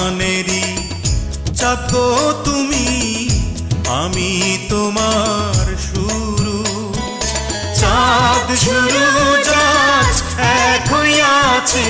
প্রাণেরই চাঁদ তুমি, আমি তোমার শুরু। চাঁদ শুরু চাঁদ এক হইয়াছে